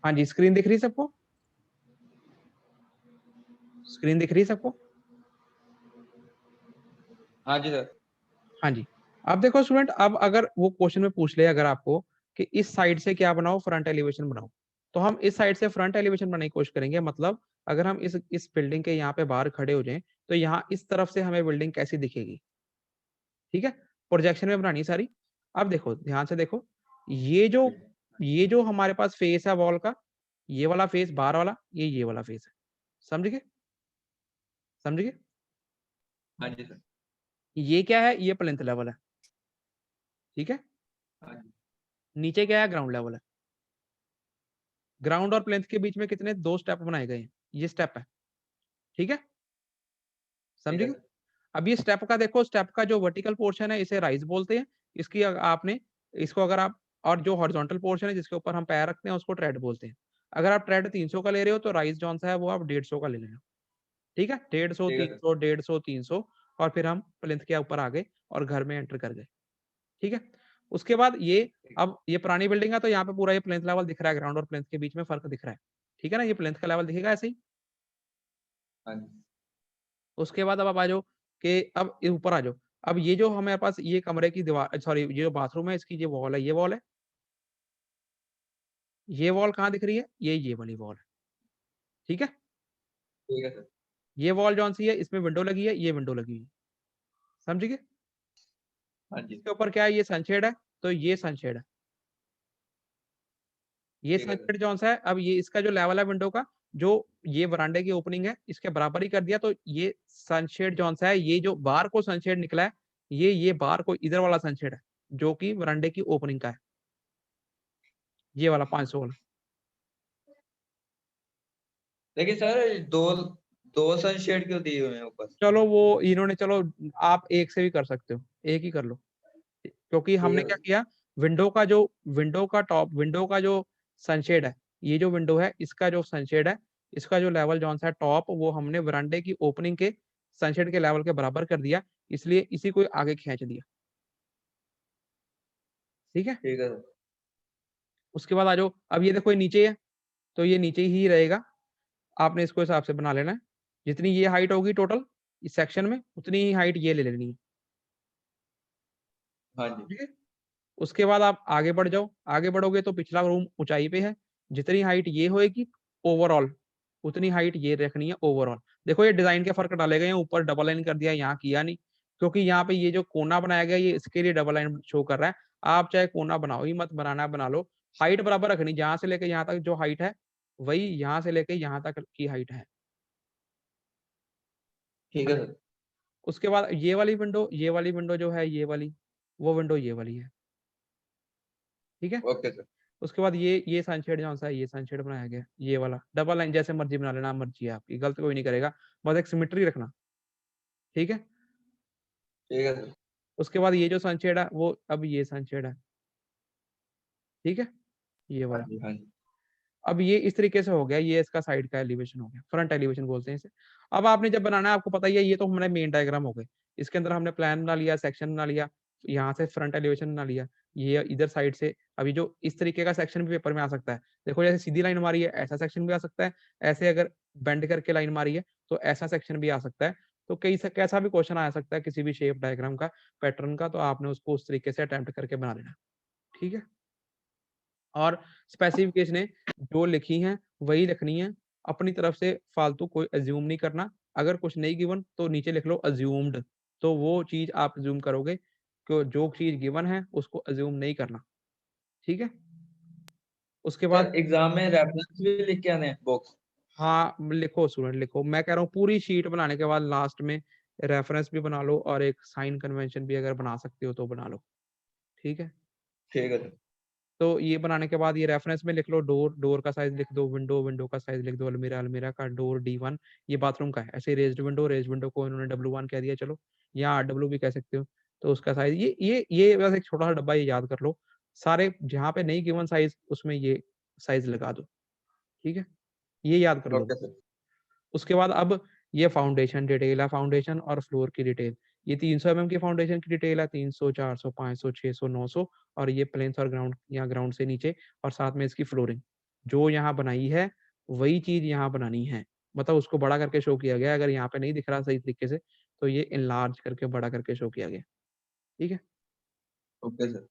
हाँ जी, स्क्रीन दिख रही है सबको? स्क्रीन दिख रही है सबको? हाँ जी सर। हाँ जी। अब देखो स्टूडेंट, अब अगर वो क्वेश्चन में पूछ ले अगर आपको कि इस साइड से क्या बनाओ, फ्रंट एलिवेशन बनाओ, तो हम इस साइड से फ्रंट एलिवेशन बनाने की कोशिश करेंगे। मतलब अगर हम इस बिल्डिंग के यहाँ पे बाहर खड़े हो जाएं, तो यहाँ इस तरफ से हमें बिल्डिंग कैसी दिखेगी, ठीक है? प्रोजेक्शन में बनानी है सारी। अब देखो, ध्यान से देखो, ये जो हमारे पास फेस है वॉल का, ये वाला फेस बाहर वाला, ये वाला फेस है। समझ गए? समझ गए? हाँ जी सर। ये क्या है? ये प्लिंथ लेवल है, ठीक है? हाँ जी। नीचे क्या है? ग्राउंड लेवल है। ग्राउंड और प्लेंथ के बीच में कितने? 2 स्टेप बनाए गए हैं, ये स्टेप है, ठीक है? ठीक समझ है गए? सर। अब ये स्टेप का देखो, स्टेप का जो वर्टिकल पोर्शन है इसे राइज बोलते हैं। इसकी आपने इसको अगर आप, और जो हॉरिजॉन्टल पोर्शन है जिसके ऊपर हम पैर रखते हैं उसको ट्रेड बोलते हैं। अगर आप ट्रेड 300 का ले रहे हो तो राइज जौन सा है वो आप 150 का ले लेना, ठीक है? 150, ठीक है सर। 300, 150, 300, और फिर हम प्लिंथ के ऊपर आ गए और घर में एंटर कर गए, ठीक है? उसके बाद ये, ठीक। अब ये पुरानी बिल्डिंग है तो यहाँ पे पूरा ये प्लिंथ लेवल दिख रहा है, ग्राउंड और प्लिंथ के बीच में फर्क दिख रहा है, ठीक है ना? ये प्लिंथ का लेवल दिखेगा ऐसे ही। हाँ जी। उसके बाद अब आप आ जाओ कि अब ये ऊपर आ जाओ। अब ये जो हमारे पास ये कमरे की दीवार, सॉरी, ये जो बाथरूम है इसकी ये वॉल है, ये वॉल है। ये वॉल कहाँ दिख रही है? ये वाली वॉल है, ठीक है? ठीक है सर। ये वॉल जौन सी है इसमें विंडो लगी है, ये विंडो लगी हुई है। समझ गए? हाँ जी। इसके ऊपर क्या है? ये सनशेड है, तो ये सनशेड है। ये ठीक है सर। सनशेड जौन सा है, अब ये इसका जो लेवल है विंडो का, जो ये वरांडे की ओपनिंग है इसके बराबर ही कर दिया, तो ये सनशेड जौन सा है, ये जो बाहर को सनशेड निकला है, ये बाहर को इधर वाला सनशेड है, जो कि वरांडे की ओपनिंग का है, ये वाला 500 वाला। लेकिन सर दो दो सनशेड क्यों दिए हुए हैं ऊपर? चलो वो इन्होंने, चलो आप एक से भी कर सकते हो, एक ही कर लो, क्योंकि ठीक हमने है क्या सर। किया, विंडो का टॉप, विंडो का जो सनशेड है, ये जो विंडो है इसका जो सनशेड है, इसका जो लेवल जौन सा है टॉप, वो हमने वरांडे की ओपनिंग के सनशेड के लेवल के बराबर कर दिया, इसलिए इसी को आगे खींच दिया, ठीक है? ठीक है सर। उसके बाद आ जाओ, अब ये देखो ये नीचे है, तो ये नीचे ही रहेगा, आपने इसको हिसाब से बना लेना है। जितनी ये हाइट होगी टोटल इस सेक्शन में, उतनी ही हाइट ये ले लेनी है, हाँ जी। ठीक है? उसके बाद आप आगे बढ़ जाओ, आगे बढ़ोगे तो पिछला रूम ऊंचाई पे है, जितनी हाइट ये होएगी ओवरऑल, उतनी हाइट ये रखनी है ओवरऑल। देखो ये डिजाइन के फर्क डाले गए हैं, ऊपर डबल लाइन कर दिया, यहाँ किया नहीं, क्योंकि यहाँ पे ये जो कोना बनाया गया ये इसके लिए डबल लाइन शो कर रहा है। आप चाहे कोना बनाओ ही मत, बनाना बना लो, हाइट बराबर रखनी, जहां से लेके यहाँ तक जो हाइट है वही यहाँ से लेके यहाँ तक की हाइट है। ठीक है सर। उसके बाद ये वाली विंडो जो है, ये वाली, वो विंडो ये वाली है, ठीक है? Okay sir. उसके बाद ये सनशेड जौन सा है, ये सनशेड बनाया गया, ये वाला डबल लाइन, जैसे मर्जी बना लेना, मर्जी है आपकी, गलत कोई नहीं करेगा, बस एक सिमेट्री रखना, ठीक है? ठीक है सर। उसके बाद ये जो सनशेड है वो, अब ये सनशेड है, ठीक है? ये हाँ वाला। जी। हाँ जी। अब ये इस तरीके से हो गया, ये इसका साइड का एलिवेशन हो गया, फ्रंट एलिवेशन बोलते हैं इसे। अब आपने जब बनाना है, आपको पता ही है, ये तो हमारे मेन डायग्राम हो गए, इसके अंदर हमने प्लान बना लिया, सेक्शन बना लिया, यहाँ से फ्रंट एलिवेशन बना लिया, ये इधर साइड से, अभी जो इस तरीके का सेक्शन भी पेपर में आ सकता है। देखो जैसे सीधी लाइन मारी है ऐसा सेक्शन भी आ सकता है, ऐसे अगर बेंड करके लाइन मारी है तो ऐसा सेक्शन भी आ सकता है। तो कैसा भी क्वेश्चन आ सकता है किसी भी शेप डायग्राम का, पैटर्न का, तो आपने उसको उस तरीके से अटेम्प्ट करके बना लेना, ठीक है? और स्पेसिफिकेशनें जो लिखी हैं वही लिखनी है, अपनी तरफ से फालतू कोई अज्यूम नहीं करना। अगर कुछ नहीं गिवन तो नीचे लिख लो अज्यूम्ड, तो वो चीज आप अज्यूम करोगे, कि जो चीज गिवन है उसको अज्यूम नहीं करना, ठीक है? उसके बाद, सर एग्जाम में रेफरेंस भी लिख के आने हैं बॉक्स? हाँ लिखो स्टूडेंट लिखो, मैं कह रहा हूँ पूरी शीट बनाने के बाद लास्ट में रेफरेंस भी बना लो, और एक साइन कन्वेंशन भी अगर बना सकते हो तो बना लो, ठीक है? ठीक है सर। तो ये बनाने के बाद ये रेफरेंस में लिख लो, डोर का साइज लिख दो, विंडो का साइज लिख दो, अलमीरा का डोर D1, ये बाथरूम का है, ऐसे रेज्ड विंडो को इन्होंने W1 कह दिया, चलो, या RW भी कह सकते हो। तो उसका साइज ये बस एक छोटा सा डब्बा, ये याद कर लो, सारे जहाँ पे नहीं गिवन साइज उसमें ये साइज लगा दो, ठीक है? ये याद कर लो। Okay sir. उसके बाद अब ये फाउंडेशन डिटेल है, फाउंडेशन और फ्लोर की डिटेल, ये 300 mm की फाउंडेशन की डिटेल है, 300, 400, 500, 600, 900, और ये प्लेन्स और ग्राउंड या ग्राउंड से नीचे, और साथ में इसकी फ्लोरिंग, जो यहाँ बनाई है वही चीज यहाँ बनानी है, मतलब उसको बड़ा करके शो किया गया। अगर यहाँ पे नहीं दिख रहा सही तरीके से तो ये इनलार्ज करके बड़ा करके शो किया गया, ठीक है। Okay sir.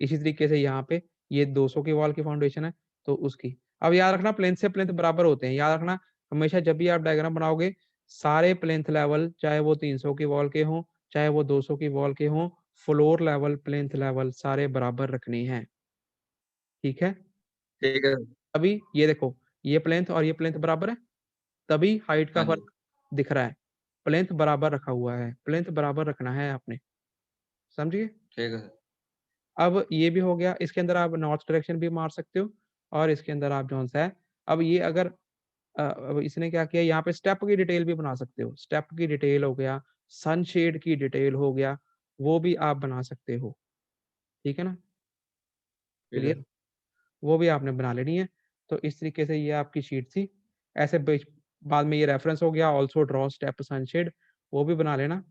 इसी तरीके से यहाँ पे ये 200 की वॉल की फाउंडेशन है तो उसकी। अब याद रखना प्लेंथ से प्लेंथ बराबर होते हैं, याद रखना हमेशा जब भी आप डायग्राम बनाओगे सारे प्लेंथ लेवल चाहे वो 300 की वॉल के हों चाहे वो 200 की वॉल के हों, फ्लोर लेवल प्लेंथ लेवल सारे बराबर रखने हैं, ठीक है। ठीक है। अभी ये देखो ये प्लेंथ और ये प्लेंथ बराबर है, तभी हाइट का हाँ जी। फर्क दिख रहा है। प्लेंथ बराबर रखा हुआ है, प्लेंथ बराबर रखना है आपने, समझिए। ठीक है सर। अब ये भी हो गया, इसके अंदर आप नॉर्थ डायरेक्शन भी मार सकते हो और इसके अंदर आप जौन-सा है अब ये अगर अब इसने क्या किया यहाँ पे स्टेप की डिटेल भी बना सकते हो। स्टेप की डिटेल हो गया, सनशेड की डिटेल हो गया, वो भी आप बना सकते हो, ठीक है ना? ठीक है। क्लियर? वो भी आपने बना लेनी है। तो इस तरीके से ये आपकी शीट थी। ऐसे बेच बाद में ये रेफरेंस हो गया ऑल्सो ड्रॉ स्टेप सनशेड, वो भी बना लेना।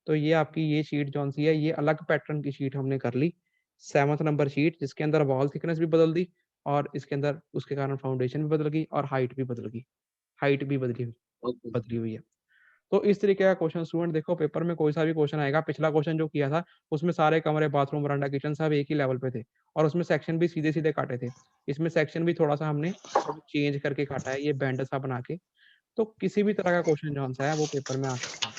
तो ये आपकी ये शीट जौन-सी है, ये अलग पैटर्न की शीट हमने कर ली। 7th नंबर शीट जिसके अंदर वॉल थिकनेस भी बदल दी और इसके अंदर उसके कारण फाउंडेशन भी बदल गई और हाइट भी बदल गई। हाइट भी ओके सर। बदली हुई है। तो इस तरीके का क्वेश्चन स्टूडेंट देखो पेपर में कोई सा भी क्वेश्चन आएगा, पिछला क्वेश्चन जो किया था, उसमें सारे कमरे, बाथरूम, वरांडा, किचन सब एक ही लेवल पे थे और उसमें सेक्शन भी सीधे-सीधे काटे थे। इसमें सेक्शन भी थोड़ा-सा हमने चेंज करके काटा है, ये बैंड सा बना के। तो किसी भी तरह का क्वेश्चन जो-सा है वो पेपर में आ सकता है।